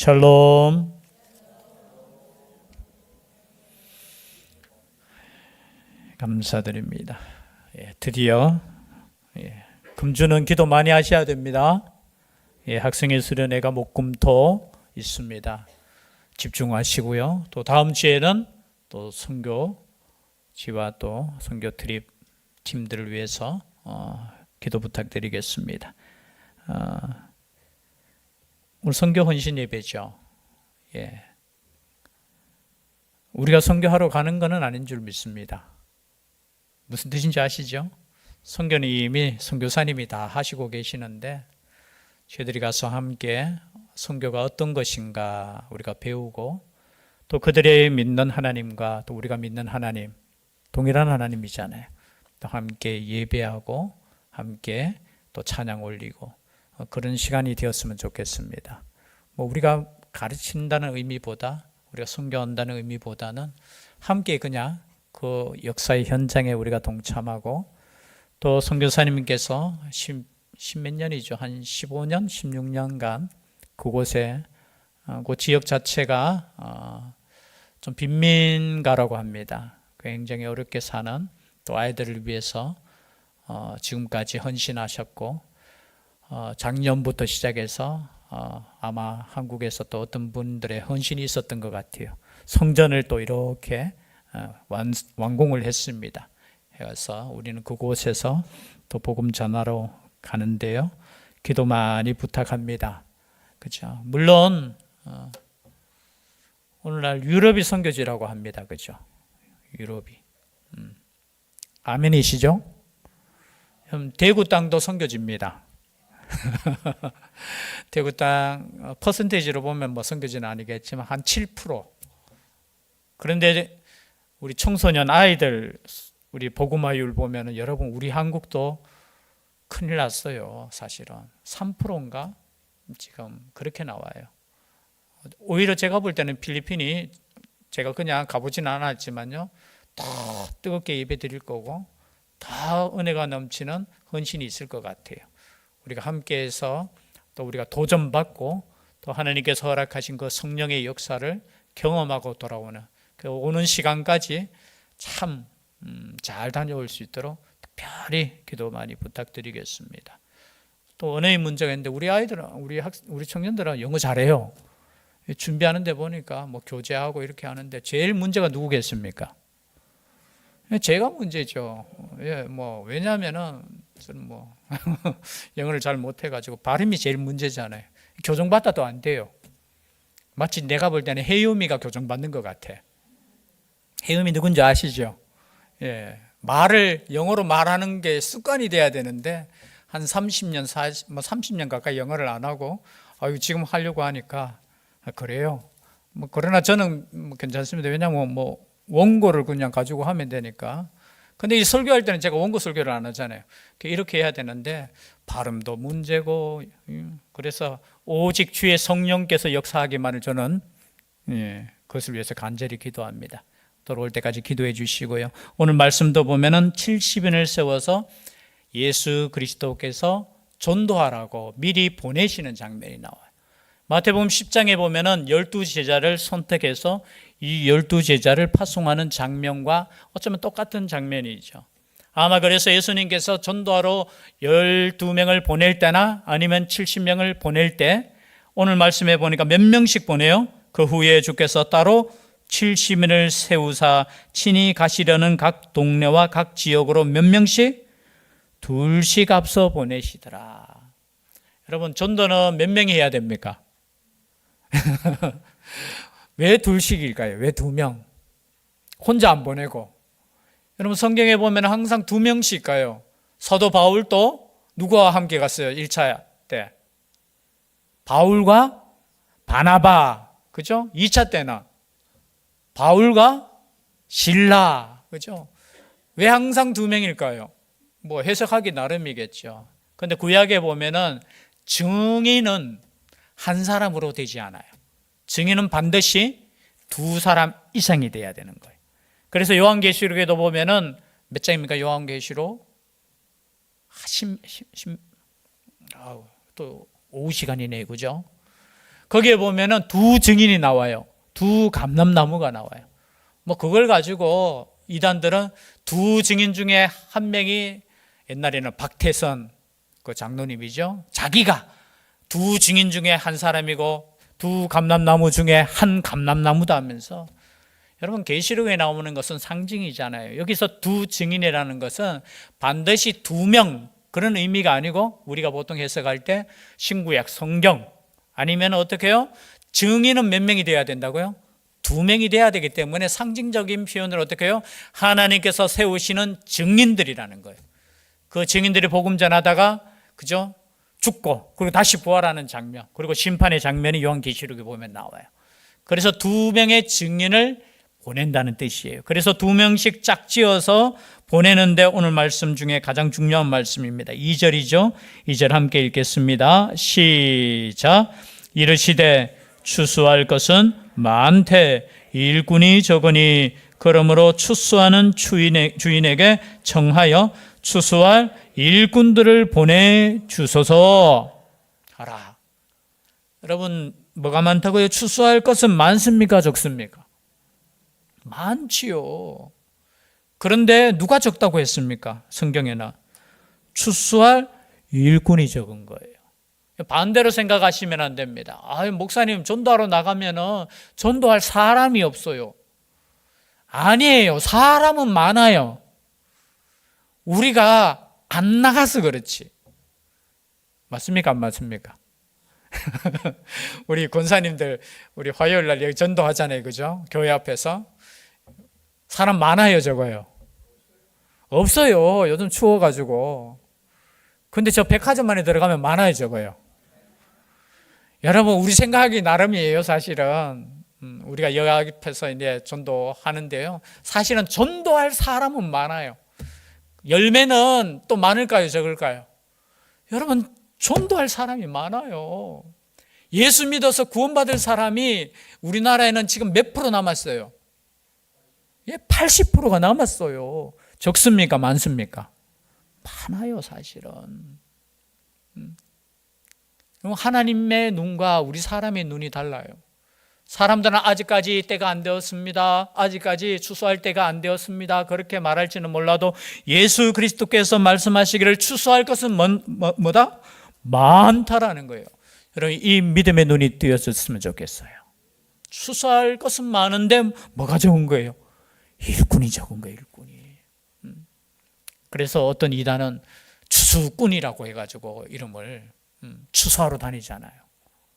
샬롬. 감사드립니다. 드디어 금주는 기도 많이 하셔야 됩니다. 학생의 수련회가 목금토 있습니다. 집중하시고요. 또 다음 주에는 또 선교지와 또 선교 트립 팀들을 위해서 기도 부탁드리겠습니다. 오늘 선교 헌신 예배죠. 우리가 선교하러 가는 것은 아닌 줄 믿습니다. 무슨 뜻인지 아시죠? 선교는 이미 선교사님이 다 하시고 계시는데 저희들이 가서 함께 선교가 어떤 것인가 우리가 배우고 또 그들의 믿는 하나님과 또 우리가 믿는 하나님 동일한 하나님이잖아요. 또 함께 예배하고 함께 또 찬양 올리고 그런 시간이 되었으면 좋겠습니다. 우리가 가르친다는 의미보다 우리가 선교한다는 의미보다는 함께 그냥 그 역사의 현장에 우리가 동참하고 또 선교사님께서 십몇 년이죠. 한 15년, 16년간 그곳에 그 지역 자체가 좀 빈민가라고 합니다. 굉장히 어렵게 사는 또 아이들을 위해서 지금까지 헌신하셨고 작년부터 시작해서 아마 한국에서 또 어떤 분들의 헌신이 있었던 것 같아요. 성전을 또 이렇게 완공을 했습니다. 그래서 우리는 그곳에서 또 복음 전하러 가는데요. 기도 많이 부탁합니다. 그죠? 물론 오늘날 유럽이 선교지라고 합니다. 그죠? 유럽이. 아멘이시죠? 대구 땅도 선교지입니다. 대구 땅 퍼센테이지로 보면 뭐 선교지는 아니겠지만 한 7%. 그런데 우리 청소년 아이들 우리 복음화율 보면은 여러분 우리 한국도 큰일 났어요. 사실은 3%인가 지금 그렇게 나와요. 오히려 제가 볼 때는 필리핀이 제가 그냥 가보진 않았지만요 더 뜨겁게 예배 드릴 거고 더 은혜가 넘치는 헌신이 있을 것 같아요. 우리가 함께해서 또 우리가 도전받고 또 하나님께서 허락하신 그 성령의 역사를 경험하고 돌아오는 그 오는 시간까지 참 잘 다녀올 수 있도록 특별히 기도 많이 부탁드리겠습니다. 또 언어의 문제가 있는데 우리 아이들은 우리 청년들은 영어 잘해요. 준비하는데 보니까 뭐 교재하고 이렇게 하는데 제일 문제가 누구겠습니까? 제가 문제죠. 왜냐하면은 저는 영어를 잘 못해가지고 발음이 제일 문제잖아요. 교정받아도 안 돼요. 마치 내가 볼 때는 혜유미가 교정받는 것 같아. 혜유미 누군지 아시죠? 말을 영어로 말하는 게 습관이 돼야 되는데 한 30년, 30년 가까이 영어를 안 하고 지금 하려고 하니까 그래요. 그러나 저는 괜찮습니다. 왜냐하면 원고를 그냥 가지고 하면 되니까. 근데 이 설교할 때는 제가 원고 설교를 안 하잖아요. 이렇게 해야 되는데 발음도 문제고 그래서 오직 주의 성령께서 역사하기만을 저는 그것을 위해서 간절히 기도합니다. 돌아올 때까지 기도해 주시고요. 오늘 말씀도 보면은 70인을 세워서 예수 그리스도께서 전도하라고 미리 보내시는 장면이 나와요. 마태복음 10장에 보면은 12제자를 선택해서 이 12제자를 파송하는 장면과 어쩌면 똑같은 장면이죠. 아마 그래서 예수님께서 전도하러 12명을 보낼 때나 아니면 70명을 보낼 때 오늘 말씀해 보니까 몇 명씩 보내요? 그 후에 주께서 따로 70인을 세우사 친히 가시려는 각 동네와 각 지역으로 몇 명씩? 둘씩 앞서 보내시더라. 여러분 전도는 몇 명이 해야 됩니까? 왜 둘씩일까요? 왜 2명? 혼자 안 보내고. 여러분 성경에 보면 항상 2명씩 가요. 사도 바울도 누구와 함께 갔어요? 1차 때 바울과 바나바, 그죠? 2차 때는 바울과 실라, 그죠? 왜 항상 2명일까요? 해석하기 나름이겠죠. 그런데 구약에 보면은 증인은 한 사람으로 되지 않아요. 증인은 반드시 2사람 이상이 돼야 되는 거예요. 그래서 요한계시록에도 보면은 몇 장입니까? 요한계시록 또 오후 시간이네, 그죠? 거기에 보면은 두 증인이 나와요. 두 감람나무가 나와요. 뭐 그걸 가지고 이단들은 두 증인 중에 한 명이 옛날에는 박태선 그 장로님이죠. 자기가 두 증인 중에 한 사람이고 두 감람나무 중에 한 감람나무다 하면서, 여러분 계시록에 나오는 것은 상징이잖아요. 여기서 두 증인이라는 것은 반드시 두 명 그런 의미가 아니고, 우리가 보통 해석할 때 신구약 성경 아니면 어떻게 해요? 증인은 몇 명이 돼야 된다고요? 두 명이 돼야 되기 때문에 상징적인 표현을 어떻게 해요? 하나님께서 세우시는 증인들이라는 거예요. 그 증인들이 복음 전하다가 그죠? 죽고 그리고 다시 부활하는 장면, 그리고 심판의 장면이 요한계시록에 보면 나와요. 그래서 두 명의 증인을 보낸다는 뜻이에요. 그래서 두 명씩 짝지어서 보내는데, 오늘 말씀 중에 가장 중요한 말씀입니다. 2절이죠. 2절 함께 읽겠습니다. 시작. 이르시되 추수할 것은 많되 일꾼이 적으니 그러므로 추수하는 주인에게 청하여 추수할 일꾼들을 보내주소서 하라. 여러분, 뭐가 많다고요? 추수할 것은 많습니까? 적습니까? 많지요. 그런데 누가 적다고 했습니까? 성경에는 추수할 일꾼이 적은 거예요. 반대로 생각하시면 안 됩니다. 목사님 전도하러 나가면은 전도할 사람이 없어요. 아니에요. 사람은 많아요. 우리가 안 나가서 그렇지. 맞습니까? 안 맞습니까? 우리 권사님들 우리 화요일 날 여기 전도하잖아요. 그죠? 교회 앞에서 사람 많아요, 적어요? 없어요. 요즘 추워가지고. 근데 저 백화점 안에 들어가면 많아요, 적어요? 여러분, 우리 생각하기 나름이에요, 사실은. 우리가 여기 앞에서 이제 전도하는데요. 사실은 전도할 사람은 많아요. 열매는 또 많을까요, 적을까요? 여러분, 전도할 사람이 많아요. 예수 믿어서 구원받을 사람이 우리나라에는 지금 몇 프로 남았어요? 80%가 남았어요. 적습니까? 많습니까? 많아요, 사실은. 하나님의 눈과 우리 사람의 눈이 달라요. 사람들은 아직까지 때가 안 되었습니다. 아직까지 추수할 때가 안 되었습니다. 그렇게 말할지는 몰라도 예수 그리스도께서 말씀하시기를 추수할 것은 뭐다? 많다라는 거예요. 여러분, 이 믿음의 눈이 뜨였으면 좋겠어요. 추수할 것은 많은데 뭐가 적은 거예요? 일꾼이 적은 거예요, 일꾼이. 그래서 어떤 이단은 추수꾼이라고 해가지고 이름을 추수하러 다니잖아요.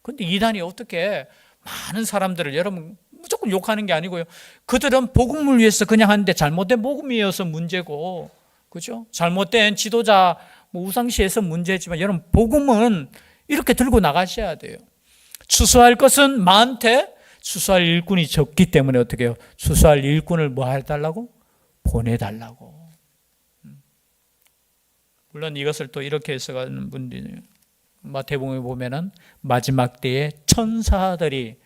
그런데 이단이 어떻게 많은 사람들을, 여러분 무조건 욕하는 게 아니고요. 그들은 복음을 위해서 그냥 하는데 잘못된 복음이어서 문제고, 그죠? 잘못된 지도자, 우상시에서 문제지만, 여러분 복음은 이렇게 들고 나가셔야 돼요. 추수할 것은 많되 추수할 일꾼이 적기 때문에 어떻게 해요? 추수할 일꾼을 뭐 해달라고? 보내달라고. 물론 이것을 또 이렇게 해석하는 분들이, 마태복음에 보면은 마지막 때에 천사들이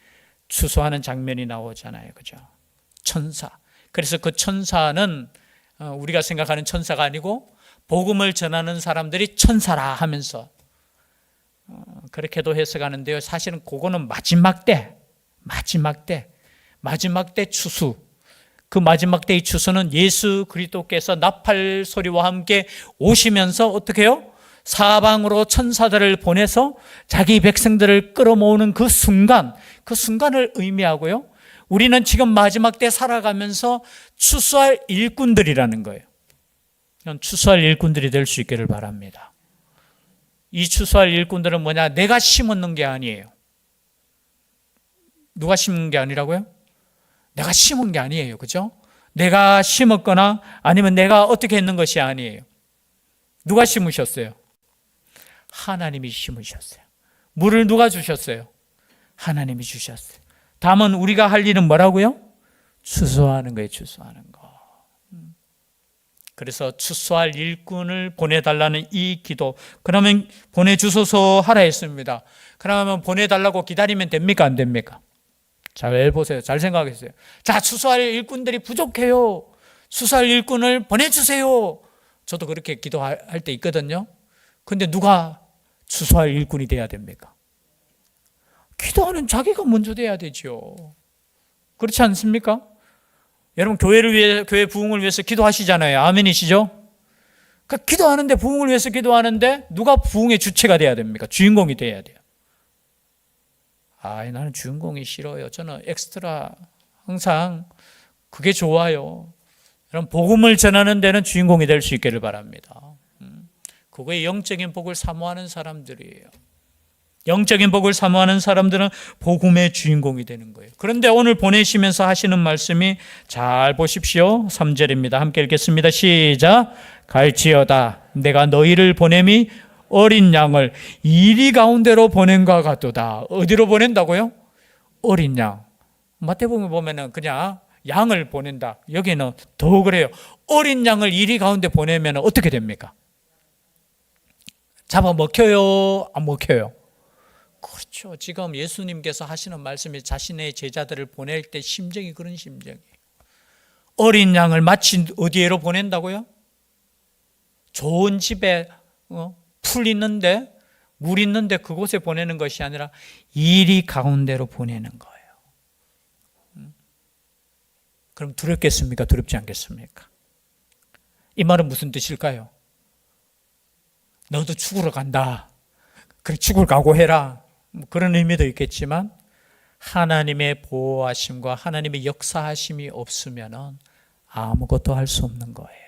추수하는 장면이 나오잖아요. 그죠? 천사. 그래서 그 천사는 우리가 생각하는 천사가 아니고 복음을 전하는 사람들이 천사라 하면서 그렇게도 해석하는데요. 사실은 그거는 마지막 때 추수. 그 마지막 때의 추수는 예수 그리스도께서 나팔 소리와 함께 오시면서 어떻게 해요? 사방으로 천사들을 보내서 자기 백성들을 끌어모으는 그 순간을 의미하고요. 우리는 지금 마지막 때 살아가면서 추수할 일꾼들이라는 거예요. 추수할 일꾼들이 될 수 있기를 바랍니다. 이 추수할 일꾼들은 뭐냐? 내가 심었는 게 아니에요. 누가 심은 게 아니라고요? 내가 심은 게 아니에요. 그죠? 내가 심었거나 아니면 내가 어떻게 했는 것이 아니에요. 누가 심으셨어요? 하나님이 심으셨어요. 물을 누가 주셨어요? 하나님이 주셨어요. 다만 우리가 할 일은 뭐라고요? 추수하는 거예요. 추수하는 거. 그래서 추수할 일꾼을 보내달라는 이 기도, 그러면 보내주소서 하라 했습니다. 그러면 보내달라고 기다리면 됩니까? 안 됩니까? 잘 보세요. 잘 생각하세요. 자, 추수할 일꾼들이 부족해요. 추수할 일꾼을 보내주세요. 저도 그렇게 기도할 때 있거든요. 근데 누가 추수할 일꾼이 돼야 됩니까? 기도하는 자기가 먼저 돼야 되죠. 그렇지 않습니까? 여러분 교회를 위해, 교회 부흥을 위해서 기도하시잖아요. 아멘이시죠? 그러니까 기도하는데, 부흥을 위해서 기도하는데 누가 부흥의 주체가 돼야 됩니까? 주인공이 돼야 돼요. 나는 주인공이 싫어요. 저는 엑스트라, 항상 그게 좋아요. 여러분 복음을 전하는 데는 주인공이 될 수 있기를 바랍니다. 그거의 영적인 복을 사모하는 사람들이에요. 영적인 복을 사모하는 사람들은 복음의 주인공이 되는 거예요. 그런데 오늘 보내시면서 하시는 말씀이, 잘 보십시오. 3절입니다. 함께 읽겠습니다. 시작. 갈지어다 내가 너희를 보냄이 어린 양을 이리 가운데로 보낸과 같도다. 어디로 보낸다고요? 어린 양. 마태복음 보면은 그냥 양을 보낸다. 여기는 더 그래요. 어린 양을 이리 가운데 보내면 어떻게 됩니까? 잡아먹혀요? 안 먹혀요? 그렇죠. 지금 예수님께서 하시는 말씀이 자신의 제자들을 보낼 때 심정이 그런 심정이에요. 어린 양을 마치 어디에로 보낸다고요? 좋은 집에 풀 있는데, 물 있는데 그곳에 보내는 것이 아니라 이리 가운데로 보내는 거예요. 그럼 두렵겠습니까? 두렵지 않겠습니까? 이 말은 무슨 뜻일까요? 너도 죽으러 간다. 그래, 죽을 각오해라. 그런 의미도 있겠지만, 하나님의 보호하심과 하나님의 역사하심이 없으면 아무것도 할 수 없는 거예요.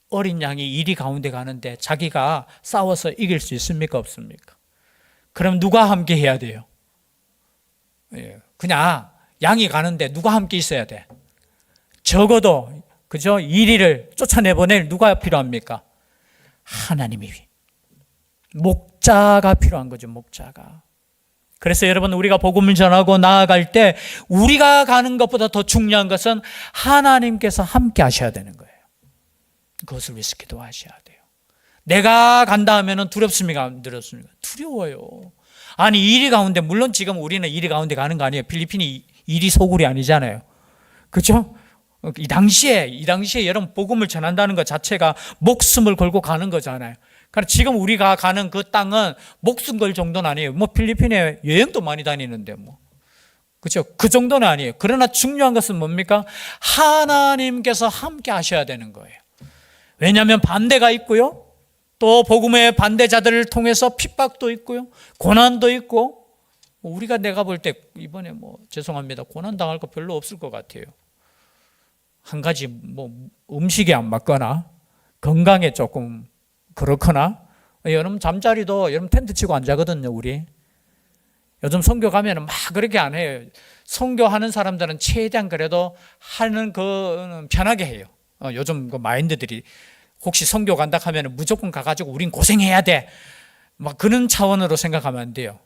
어린 양이 이리 가운데 가는데 자기가 싸워서 이길 수 있습니까? 없습니까? 그럼 누가 함께 해야 돼요? 그냥 양이 가는데 누가 함께 있어야 돼? 적어도, 그죠? 이리를 쫓아내보낼 누가 필요합니까? 하나님이. 목자가 필요한 거죠, 목자가. 그래서 여러분, 우리가 복음을 전하고 나아갈 때 우리가 가는 것보다 더 중요한 것은 하나님께서 함께 하셔야 되는 거예요. 그것을 위해서 기도하셔야 돼요. 내가 간다 하면 두렵습니까? 안 두렵습니까? 두려워요. 아니, 이리 가운데, 물론 지금 우리는 이리 가운데 가는 거 아니에요. 필리핀이 이리 소굴이 아니잖아요. 그렇죠? 이 당시에 여러분 복음을 전한다는 것 자체가 목숨을 걸고 가는 거잖아요. 그러니까 지금 우리가 가는 그 땅은 목숨 걸 정도는 아니에요. 뭐 필리핀에 여행도 많이 다니는데 뭐. 그렇죠? 그 정도는 아니에요. 그러나 중요한 것은 뭡니까? 하나님께서 함께 하셔야 되는 거예요. 왜냐하면 반대가 있고요. 또 복음의 반대자들을 통해서 핍박도 있고요. 고난도 있고. 우리가 내가 볼 때 이번에 죄송합니다. 고난 당할 거 별로 없을 것 같아요. 한 가지 음식이 안 맞거나 건강에 조금 그렇거나, 여러분 잠자리도 여러분 텐트 치고 안 자거든요. 우리 요즘 선교 가면은 막 그렇게 안 해요. 선교하는 사람들은 최대한 그래도 하는 그 편하게 해요. 요즘 그 마인드들이 혹시 선교 간다 하면 무조건 가가지고 우린 고생해야 돼, 막 그런 차원으로 생각하면 안 돼요.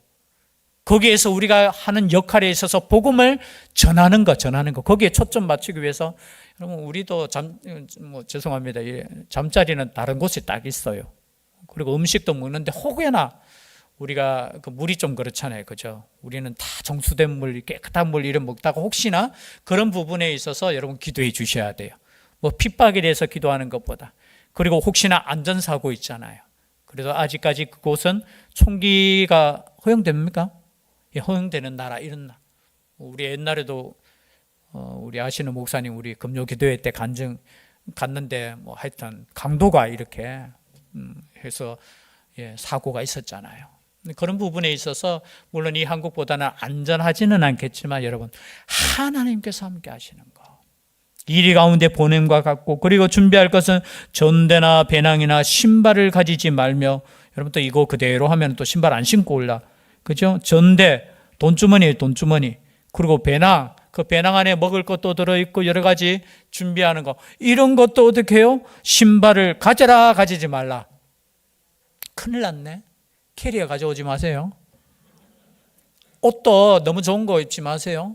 거기에서 우리가 하는 역할에 있어서 복음을 전하는 거, 거기에 초점 맞추기 위해서, 여러분 우리도 죄송합니다. 잠자리는 다른 곳에 딱 있어요. 그리고 음식도 먹는데 혹여나 우리가 그 물이 좀 그렇잖아요, 그죠? 우리는 다 정수된 물, 깨끗한 물 이런 먹다가 혹시나 그런 부분에 있어서 여러분 기도해 주셔야 돼요. 핍박에 대해서 기도하는 것보다. 그리고 혹시나 안전사고 있잖아요. 그래도 아직까지 그곳은 총기가 허용됩니까? 허용되는 나라, 이런 나라. 우리 옛날에도 우리 아시는 목사님, 우리 금요기도회 때 갔는데 하여튼 강도가 이렇게 해서 사고가 있었잖아요. 그런 부분에 있어서 물론 이 한국보다는 안전하지는 않겠지만 여러분, 하나님께서 함께 하시는 거, 이리 가운데 보냄과 같고, 그리고 준비할 것은 전대나 배낭이나 신발을 가지지 말며, 여러분 또 이거 그대로 하면 또 신발 안 신고 올라, 그죠? 전대, 돈주머니예요, 돈주머니. 그리고 배낭, 그 배낭 안에 먹을 것도 들어있고 여러 가지 준비하는 거, 이런 것도 어떻게 해요? 신발을 가져라, 가지지 말라. 큰일 났네. 캐리어 가져오지 마세요. 옷도 너무 좋은 거 입지 마세요.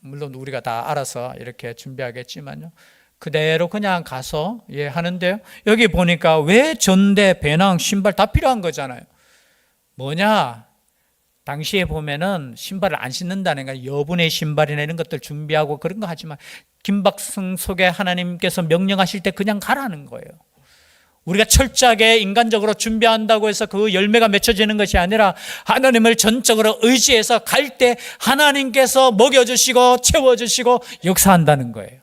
물론 우리가 다 알아서 이렇게 준비하겠지만요, 그대로 그냥 가서 하는데요, 여기 보니까 왜 전대, 배낭, 신발 다 필요한 거잖아요. 뭐냐? 당시에 보면은 신발을 안 신는다는 거, 여분의 신발이나 이런 것들 준비하고 그런 거 하지만, 김박승 속에 하나님께서 명령하실 때 그냥 가라는 거예요. 우리가 철저하게 인간적으로 준비한다고 해서 그 열매가 맺혀지는 것이 아니라 하나님을 전적으로 의지해서 갈 때 하나님께서 먹여주시고 채워주시고 역사한다는 거예요.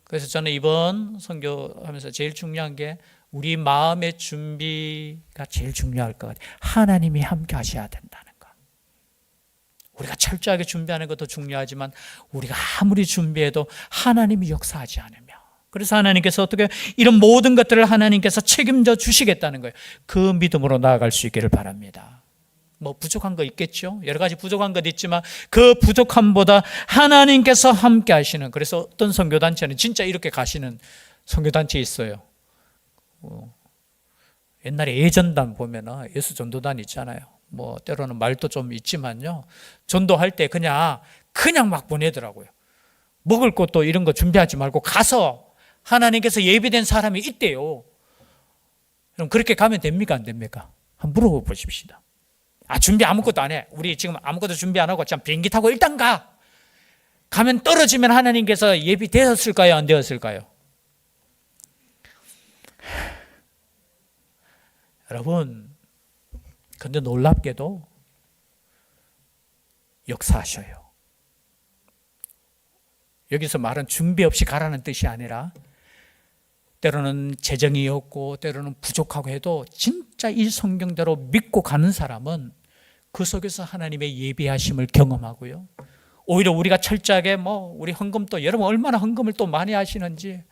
그래서 저는 이번 선교하면서 제일 중요한 게 우리 마음의 준비가 제일 중요할 것 같아요. 하나님이 함께 하셔야 된다는 거. 우리가 철저하게 준비하는 것도 중요하지만 우리가 아무리 준비해도 하나님이 역사하지 않으면, 그래서 하나님께서 어떻게 이런 모든 것들을 하나님께서 책임져 주시겠다는 거예요. 그 믿음으로 나아갈 수 있기를 바랍니다. 뭐 부족한 거 있겠죠. 여러 가지 부족한 것 있지만 그 부족함보다 하나님께서 함께 하시는, 그래서 어떤 선교단체는 진짜 이렇게 가시는 선교단체 있어요. 옛날에 예전단 보면은 예수 전도단 있잖아요. 뭐 때로는 말도 좀 있지만요, 전도할 때 그냥 막 보내더라고요. 먹을 것도 이런 거 준비하지 말고 가서 하나님께서 예비된 사람이 있대요. 그럼 그렇게 가면 됩니까, 안 됩니까? 한번 물어보 보십시다. 준비 아무것도 안 해. 우리 지금 아무것도 준비 안 하고 그냥 비행기 타고 일단 가. 가면 떨어지면 하나님께서 예비되었을까요, 안 되었을까요? 여러분, 근데 놀랍게도 역사하셔요. 여기서 말은 준비 없이 가라는 뜻이 아니라 때로는 재정이 없고 때로는 부족하고 해도 진짜 이 성경대로 믿고 가는 사람은 그 속에서 하나님의 예비하심을 경험하고요. 오히려 우리가 철저하게 우리 헌금도, 여러분 얼마나 헌금을 또 많이 하시는지,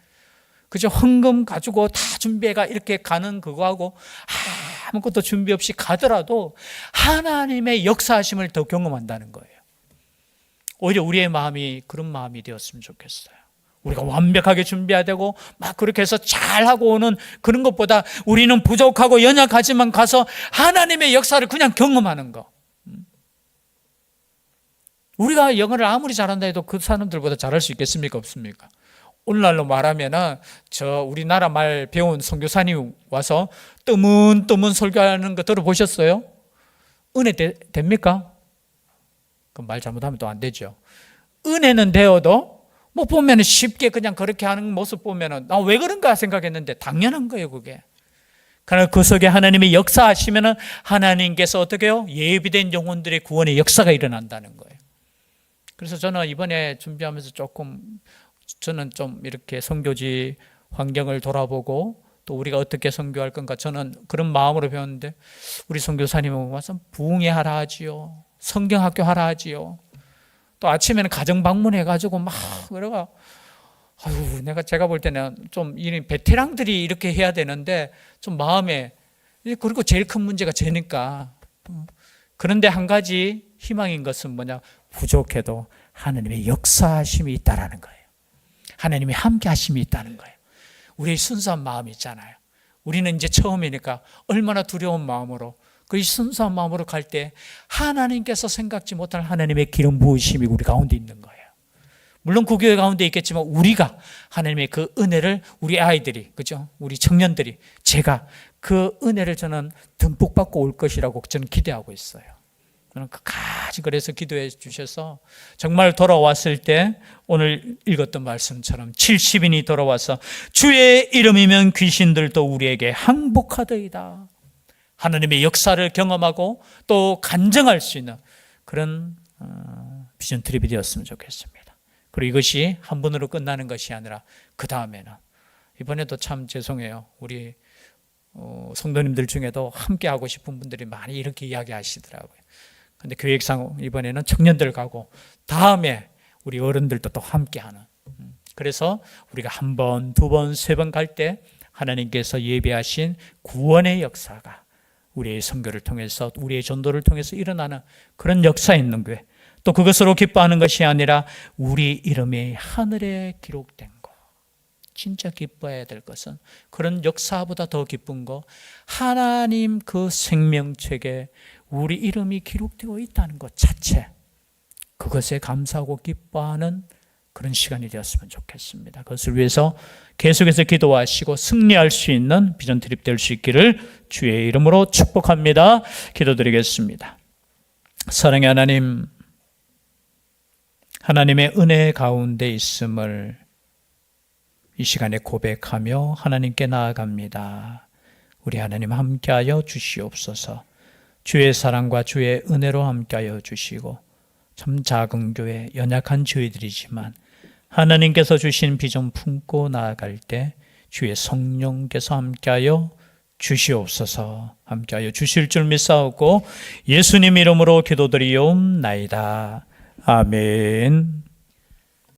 그죠? 헌금 가지고 다 준비해가 이렇게 가는 그거하고 아무것도 준비 없이 가더라도 하나님의 역사하심을 더 경험한다는 거예요. 오히려 우리의 마음이 그런 마음이 되었으면 좋겠어요. 우리가 완벽하게 준비해야 되고 막 그렇게 해서 잘하고 오는 그런 것보다 우리는 부족하고 연약하지만 가서 하나님의 역사를 그냥 경험하는 거. 우리가 영어를 아무리 잘한다 해도 그 사람들보다 잘할 수 있겠습니까, 없습니까? 오늘날로 말하면은 우리나라 말 배운 선교사님 와서 뜨문뜨문 설교하는 거 들어보셨어요? 은혜 됩니까? 그럼 말 잘못하면 또 안 되죠. 은혜는 되어도 보면은 쉽게 그냥 그렇게 하는 모습 보면은 나 왜 그런가 생각했는데 당연한 거예요, 그게. 그러나 그 속에 하나님의 역사하시면은 하나님께서 어떻게 해요? 예비된 영혼들의 구원의 역사가 일어난다는 거예요. 그래서 저는 이번에 준비하면서 저는 좀 이렇게 선교지 환경을 돌아보고 또 우리가 어떻게 선교할 건가, 저는 그런 마음으로 배웠는데 우리 선교사님은 와서 부흥회 하라 하지요. 성경학교 하라 하지요. 또 아침에는 가정 방문해가지고 막 그래가 제가 볼 때는 좀 이 베테랑들이 이렇게 해야 되는데 좀 마음에, 그리고 제일 큰 문제가 죄니까. 그런데 한 가지 희망인 것은 뭐냐? 부족해도 하나님의 역사하심이 있다라는 거예요. 하나님의 함께 하심이 있다는 거예요. 우리의 순수한 마음이 있잖아요. 우리는 이제 처음이니까 얼마나 두려운 마음으로, 그 순수한 마음으로 갈 때 하나님께서 생각지 못할 하나님의 기름 부으심이 우리 가운데 있는 거예요. 물론 그 교회 가운데 있겠지만 우리가 하나님의 그 은혜를, 우리 아이들이, 그죠? 우리 청년들이, 제가 그 은혜를 저는 듬뿍 받고 올 것이라고 저는 기대하고 있어요. 저는 끝까지 그래서 기도해 주셔서 정말 돌아왔을 때 오늘 읽었던 말씀처럼 70인이 돌아와서 주의 이름이면 귀신들도 우리에게 항복하더이다. 하나님의 역사를 경험하고 또 간증할 수 있는 그런 비전 트립이 되었으면 좋겠습니다. 그리고 이것이 한 번으로 끝나는 것이 아니라 그 다음에는, 이번에도 참 죄송해요. 우리 성도님들 중에도 함께 하고 싶은 분들이 많이 이렇게 이야기하시더라고요. 근데 계획상 이번에는 청년들 가고 다음에 우리 어른들도 또 함께 하는, 그래서 우리가 한 번, 두 번, 세 번 갈 때 하나님께서 예비하신 구원의 역사가 우리의 선교를 통해서, 우리의 전도를 통해서 일어나는 그런 역사 있는 교회, 또 그것으로 기뻐하는 것이 아니라 우리 이름이 하늘에 기록된 것, 진짜 기뻐해야 될 것은 그런 역사보다 더 기쁜 거, 하나님 그 생명책에 우리 이름이 기록되어 있다는 것 자체, 그것에 감사하고 기뻐하는 그런 시간이 되었으면 좋겠습니다. 그것을 위해서 계속해서 기도하시고 승리할 수 있는 비전 트립 될 수 있기를 주의 이름으로 축복합니다. 기도드리겠습니다. 사랑의 하나님, 하나님의 은혜 가운데 있음을 이 시간에 고백하며 하나님께 나아갑니다. 우리 하나님 함께하여 주시옵소서. 주의 사랑과 주의 은혜로 함께하여 주시고 참 작은 교회 연약한 저희들이지만 하나님께서 주신 비전 품고 나아갈 때 주의 성령께서 함께하여 주시옵소서. 함께하여 주실 줄 믿사오고 예수님 이름으로 기도드리옵나이다. 아멘.